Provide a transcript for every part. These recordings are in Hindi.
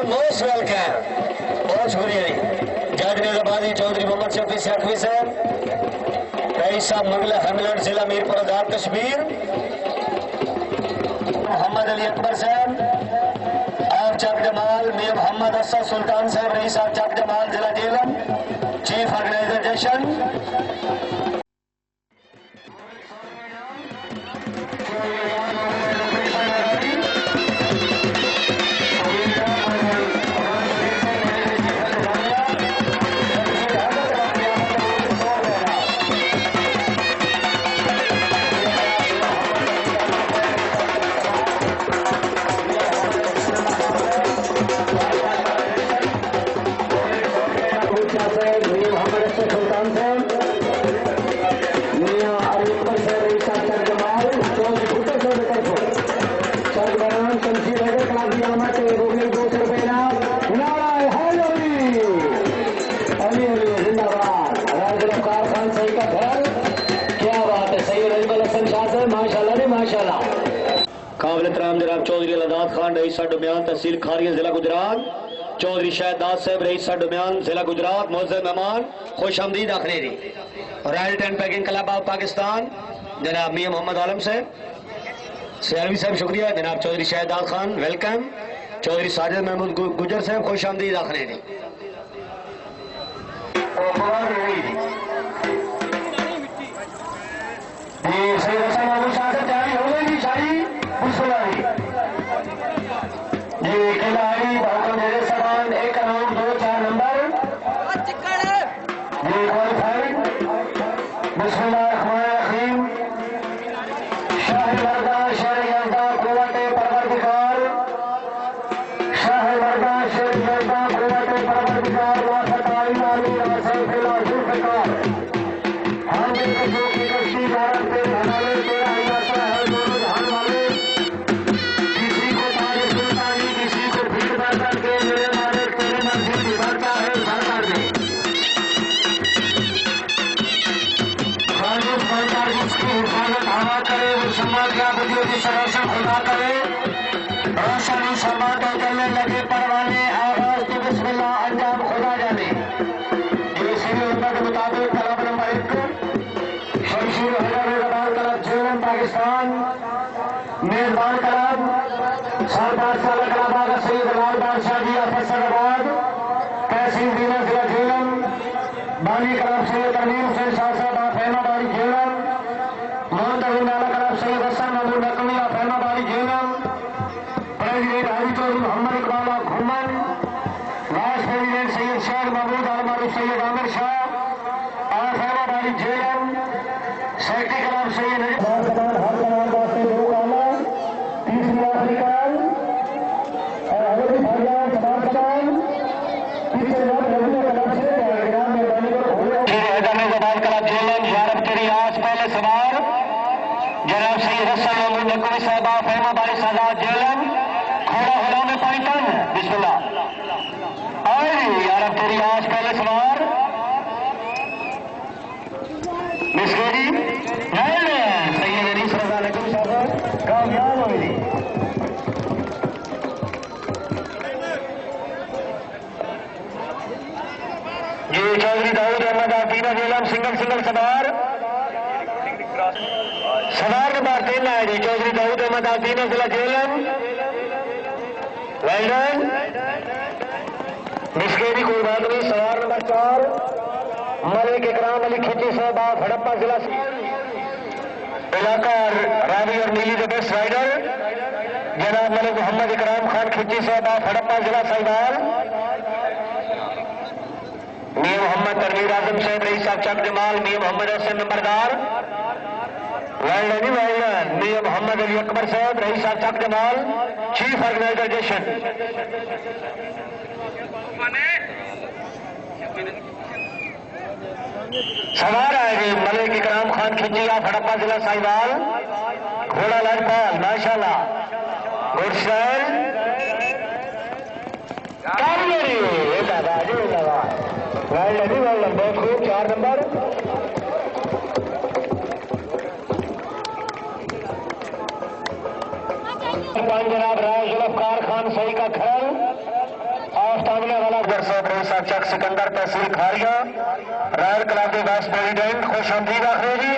मोस्ट वेलकम, बहुत शुक्रिया जी। जज निजाबादी चौधरी मोहम्मद शफी सेठवी साहब, रईस साहब मुगल हेमलैंड जिला मीरपुर आजाद कश्मीर, मोहम्मद अली अकबर साहब, आप चक जमाल, मियां मोहम्मद असद सुल्तान साहब, रईस साहब चक जमाल जिला Jhelum, chief organisation. Chaudhary अलादाद Khan rice डुमियान तहसील खारिया जिला गुजरात, चौधरी शाहदाद साहब रईस डुमियान जिला गुजरात, मोअज़्ज़ज़ मेहमान खुश आमदीद आखने दी। Royal tent pegging club of Pakistan जनाब मियां मोहम्मद आलम साहब, सियालवी साहब शुक्रिया। जनाब चौधरी शाहदाद खान वेलकम, चौधरी साजिद महमूद गुजर साहब खुश आमदीद आखने दी। ये खिलाड़ी बहुत मेरे समान 1 राउंड 2-4 नंबर ये क्वालिफाइड। बिस्मिल्लाहिर्रहमानिर्रहीम। शाहमर्दा शरियदा कुव्वते परवरदिगार, शाहमर्दा शरियदा कुव्वते परवरदिगार वाफताई वाली रासैफिल जुल्फ़िकार। हम के जो की कश्ती भारत के हवाले से आई जाता है दोनों जहान वाले, किसी को तारे सुल्तानी किसी को भीड़ बाजार के मेरे मालिक तेरे मर्जी बिगड़ता है घर कर दे। खालिद सरकार जिसकी हिफाजत हवा करे वो समाज की आबदियों की संरक्षण खुदा करे। रोशनी समाते चलने लगे परवाने आवाज की बिस्मिल्लाह अंजाम खुदा जाने। ये सीरी उम्र के मुताबिक club number 1 Shamsheer Hyderabad club Jhelum Pakistan, मेजबान क्लब सरदार साल क्लब आगा सैयद लाल बादशाह जी फैसलाबाद, तहसील दीना जिला जेलम, बानी क्लब सैयद अमीर हुसैन शाह साहब फैमाबादी जेलम, मोहम्मद नाला क्लब सैयद हसन महमूद नकवी फैमाबादी जेलम, प्रेसिडेंट हाजी चौधरी मोहम्मद इकबाल घुमन, vice president Syed Sheikh Mahmood Alam Syed Aamir Shah फैमाबादी Jhelum, secretary club Syed जनाब सैयद हसन महमूद नकवी साहब फैमाबादी सादात जेलम, घोड़ा हुला में पाइतन बिस्मिल्लाह आई यार तेरी आज पहले सवार मिसकेरी सैयद अनीस रजा नकवी साहब कामयाब हुई। ये चौधरी दाऊद अहमद आकीना जेलम सिंगल सवार नंबर 3 है जी चौधरी दाऊद अहमद आकीना जिला जेलम वेल्डन मिसकेरी कोई बात नहीं। सवार नंबर 4 मलिक इकराम अली खिची साहब हड़प्पा जिला इलाका रावी और नीली के बेस्ट राइडर जनाब मलिक मोहम्मद इकराम खान खिची साहब हड़प्पा जिला साहिवाल, मियां मोहम्मद तनवीर आजम साहब रईस साहब चक जमाल, मियां मोहम्मद हसन नंबरदार वेल्डन मियां मोहम्मद अली अकबर साहब रईस साहब चक जमाल चीफ ऑर्गेनाइजेशन। सवार आएगी मलिक इकराम खान खिचिया हड़प्पा जिला साहिवाल, घोड़ा लाजपाल माशाल्लाह गुड स्टाइल वेल्डन बहुत खूब 4 नंबर। जनाब राय जुल्फकार खान सही का खैर सामने वाला दर्शक रईसा चक सिकंदर तहसील खारिया रॉयल क्लब के वाइस प्रेसिडेंट खुशमदीद आखिरी जी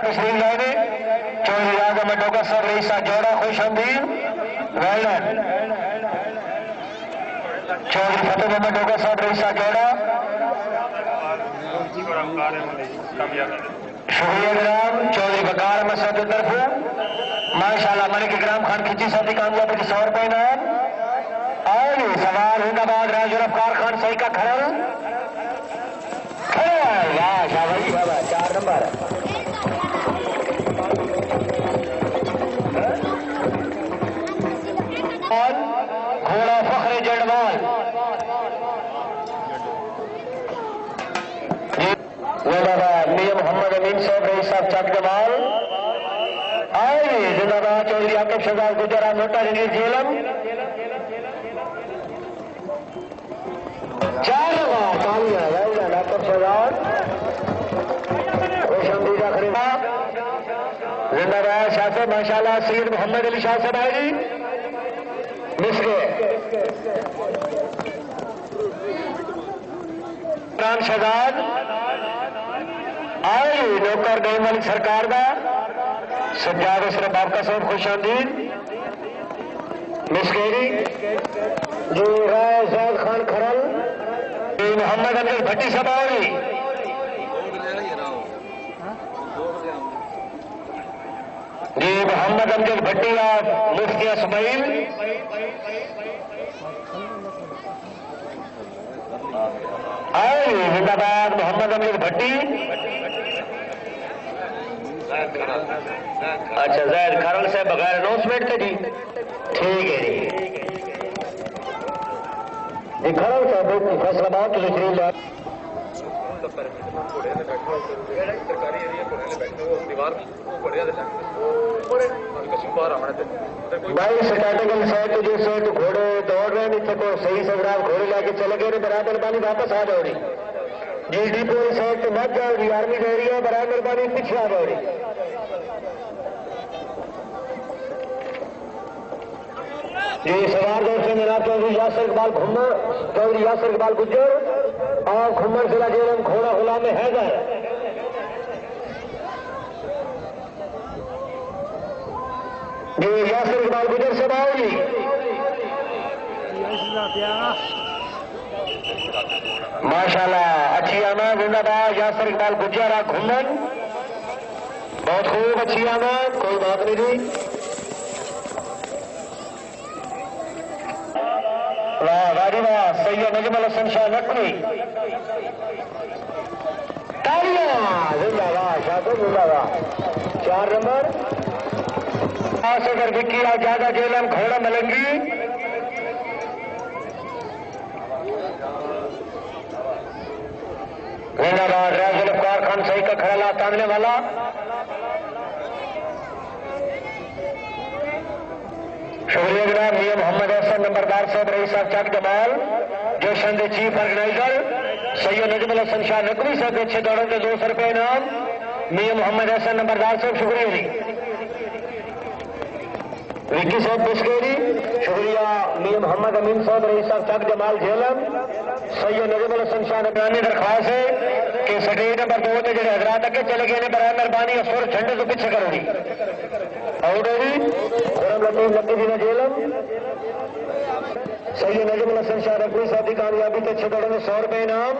तस्लीम लाइने चौधरी आजम डोगर साहब रईसा जोड़ा खुशमदीद वेलन चौधरी फतेह मोहम्मद डोगर साहब रईसा जोड़ा शुक्रिया जनाब चौधरी बकार मसद तरफ माशाल्लाह मलिक इकराम खान खिची साथी कामयाबी के 100 रुपए इनाम और सवाल हिंदाबाद राजू रफ्तार खान सही का खरल वाह शाबाश बाबा 4 नंबर घोड़ा फखरे जड़वाल जिंदाबाद मियां मोहम्मद अमीन साहब रईस साहब चक जमाल आए जिंदाबाद चौधरी आकिब शहजाद गुजरा मोटा रणवीर जेलम 4 तालियां वेलन आकिब शहजाद खुशमदीद खरीदा जिंदाबाद शाह साहब माशाल्लाह सैयद मोहम्मद अली शाह साहब आए जी मिसके इमरान शहजाद आए नौकर गई मलिक सरकार का सज्जाद असर बाबका साहब खुशामदीद मिसकेरी जी राय जैद खान खरल मोहम्मद अमजद भट्टी सबावरी जी मोहम्मद अमजद भट्टी ऑफ मुफ्ती इसमाइल आए जिंदाबाद मोहम्मद अमजद भट्टी अच्छा जैद खरल से बगैर अनाउंसमेंट थे जी ठीक है जी खरल साहब फैसलाबाद तो तशरीफ ला भाई स्ट्रैटेजिकल सेट जो सेट घोड़े दौड़ रहे नहीं थे को सही सजराब घोड़े लाके चले गए बराबर पानी वापस आ जाओ जी डीपो सेट मत जाओ जी आर्मी दे रही है बराबर पानी पीछे आ जाओ जी सवार दौर से जनाब चौधरी यासर इकबाल घुम्मर चौधरी यासर इकबाल गुज्जर और घुम्मर जिला जेलम घोड़ा गुलाम हैदर जी यासर इकबाल गुज्जर से बाओ जी माशाल्लाह अच्छी आमद जिंदाबाद यासर इकबाल गुज्जर घुम्मन बहुत खूब अच्छी आमद कोई बात नहीं जी वाह सैयद नजमुल हसन शाह नकवी तालियां जिंदाबाद शाह जिंदाबाद 4 नंबर अगर विक्की और ज्यादा जेलम घोड़ा मलंगी जिंदाबाद राजुल अफ्तार खान सही का खड़ा ला तामने वाला शुक्रिया जनाब मियां मोहम्मद हसन नंबरदार साहब रईस साहब चक जमाल जोशन के चीफ ऑर्गेनाइजर सैयद नजमुल हसन शाह नकवी साहब अच्छे दौड़ों के 200 रुपए इनाम मियां मोहम्मद हसन नंबरदार साहब शुक्रिया जी विक्की साहब बिस्केरी शुक्रिया मियां मोहम्मद अमीन साहब रईस साहब चक जमाल झेलम सैयद नजमुल हसन शाह नकवी दरख्वास्त है कि स्टेज नंबर 2 के जो हजरात अगे चले गए बराए मेहरबानी असुर झंडे तो पीछे करोगी और खुरम लतीफ लकी जी ने जेलम सैयद नजमुल हसन शाह नकवी साहब की कामयाबी के 6 दौड़ों में 100 रुपए इनाम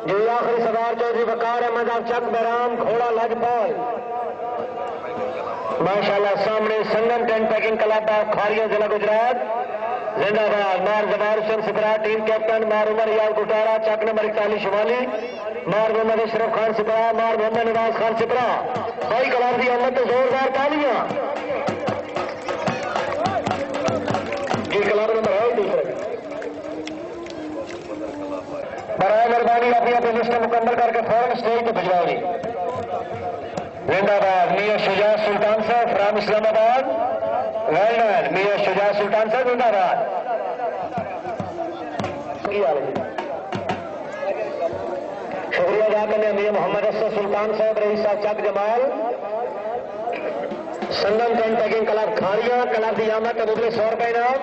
जो आखिरी सवार चौधरी वकार अहमद चक बराम घोड़ा लजपाल माशाल्लाह सामने संगम टेंट पैकिंग क्लब ऑफ खारिया जिला गुजरात जिंदाबाद मार जबार हुसैन सिपरा टीम कैप्टन मार उमर यार गुटारा चक नंबर 41 शिवाली मार मोहम्मद अशरफ खान सिपरा मार मोहम्मद नवाज खान सिपरा भाई कलाम की अहमद तो जोरदार तालियां जी क्लब नंबर है दूसरे बराए मेहरबानी अपनी अपनी लिस्ट मुकम्मल करके फौरन स्टेज पर भिजवाओ जी जिंदाबाद मियां शुजा सुल्तान साहब फ्राम इस्लामाबाद वेल मियां शुजा सुल्तान साहब जिंदाबाद शुक्रिया अदा करने मियां मोहम्मद असद सुल्तान साहब रईस साहब चक जमाल संगम टेंट पैकिंग क्लब खारिया क्लब की आमद के मुबले 100 रुपए इनाम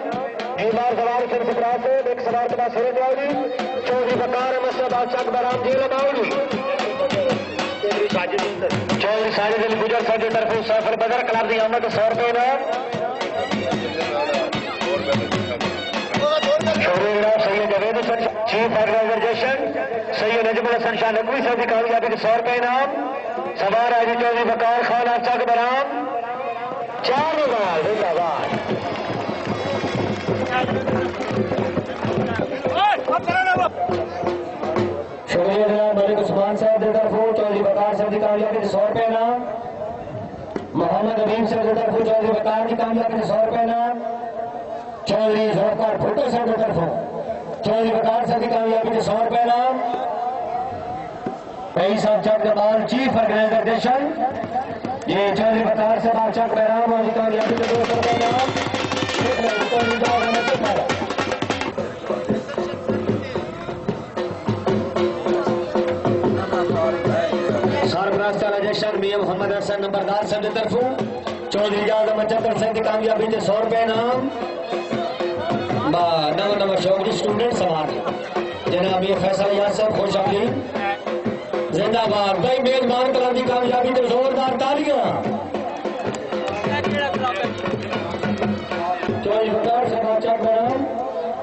बार सवार फिर से एक सवार के बाद सिरे जाओगी चौधरी बकार मसला बादशाह बराम जी लगाओगी चौधरी साजिद अली गुजर साहब की तरफ सफर बदर क्लब दी आमद 100 रुपए ना शोरी जनाब सैयद जवेद हसन चीफ ऑर्गेनाइजेशन सैयद नजमुल हसन शाह नकवी साहब की कामयाबी के 100 रुपए इनाम सवार आज चौधरी बकार खान अफसर बराम 4 बार जिंदाबाद शुक्रिया जनाब मलिक उस्मान साहब की तरफ चौधरी बकार साहब की कामयाबी के 100 रुपए इनाम मोहम्मद अमीन साहब की तरफ चौधरी बकार की कामयाबी के 100 रुपए इनाम चौधरी जुल्फकार भुट्टो साहब की तरफ चौधरी बकार साहब की कामयाबी के 100 रुपए इनाम कई साहब चक जमाल चीफ ऑर्गेनाइजेशन ये चौधरी बकार साहब चक बहराम और कामयाबी के 200 रुपए इनाम मियां मोहम्मद हसन नंबरदार साहब की तरफ चौधरी आजम 75% की कामयाबी के 100 रुपए इनाम नवा शौकरी स्टूडेंट समाज जनाब ये फैसल याद साहब खुश आमदीद जिंदाबाद भाई मेजबान क्लब की कामयाबी के जोरदार तालियां चौधरी बकार साहब चक बराम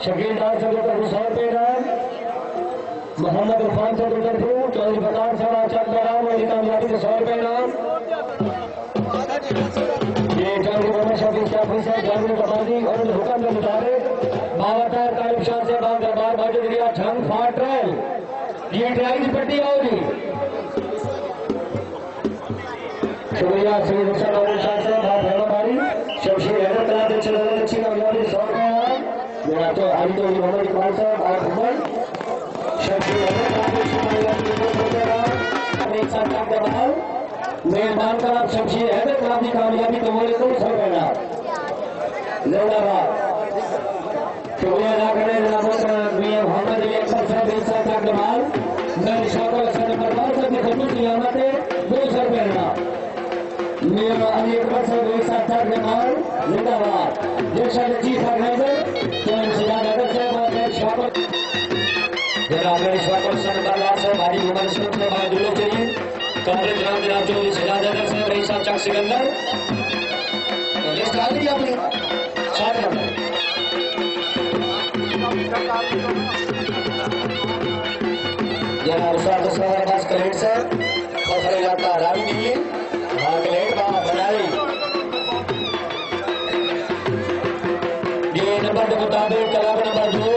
शकील डाल साहब की तरफ 100 रुपए इनाम मोहम्मद इरफान साहब की तरफ चौधरी बकार साहब चक बराम और कामयाबी के 100 रुपए इनाम ये चौधरी मोहम्मद शफी साहब जामिल कबादी और हुक्म के मुताबिक बावटार तालिब शाह से बाग दरबार बाजूरिया छंग फाट रहे ये ड्राइव की पट्टी होगी शुक्रिया सैयद हुसैन और शाह से बाग हेलाबारी शमशीर हैदर कला के चलो अच्छी कामयाबी 100 रुपए मेरा तो अली तो मोहम्मद इकबाल साहब और हुमर शमशीर हैदर कला के एक साथ काम कर रहा हूं मेहमान का नाम शमशीर हैदर कला की कामयाबी तो बोले तो 100 रुपए जिंदाबाद शुक्रिया अदा करें जनाब मोहम्मद अली अकबर साहब एक साथ काम कमाल मैं शौकत हसन नंबरदार साहब की खिदमत की आमद है 200 रुपए इनाम मेरा अली अकबर साहब एक साथ काम कमाल जिंदाबाद जैसा चीफ ऑर्गेनाइजर तो सिराज अदर साहब और शौकत जनाब शौकत हसन नंबरदार साहब भारी उमर से अपने भाई दुल्लो चाहिए कमरे जनाब चौधरी सिराज अदर साहब रईस साहब चक सिकंदर लिस्ट आ गई आपने साथ नंबर जनाब उस्ताद अब्बास कलेट साहब फौसला इलाका हरामी दीजिए हाँ कलेट बाबा बनाई ये नंबर के मुताबिक क्लब नंबर 2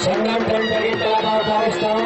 संगम टेंट क्लब पाकिस्तान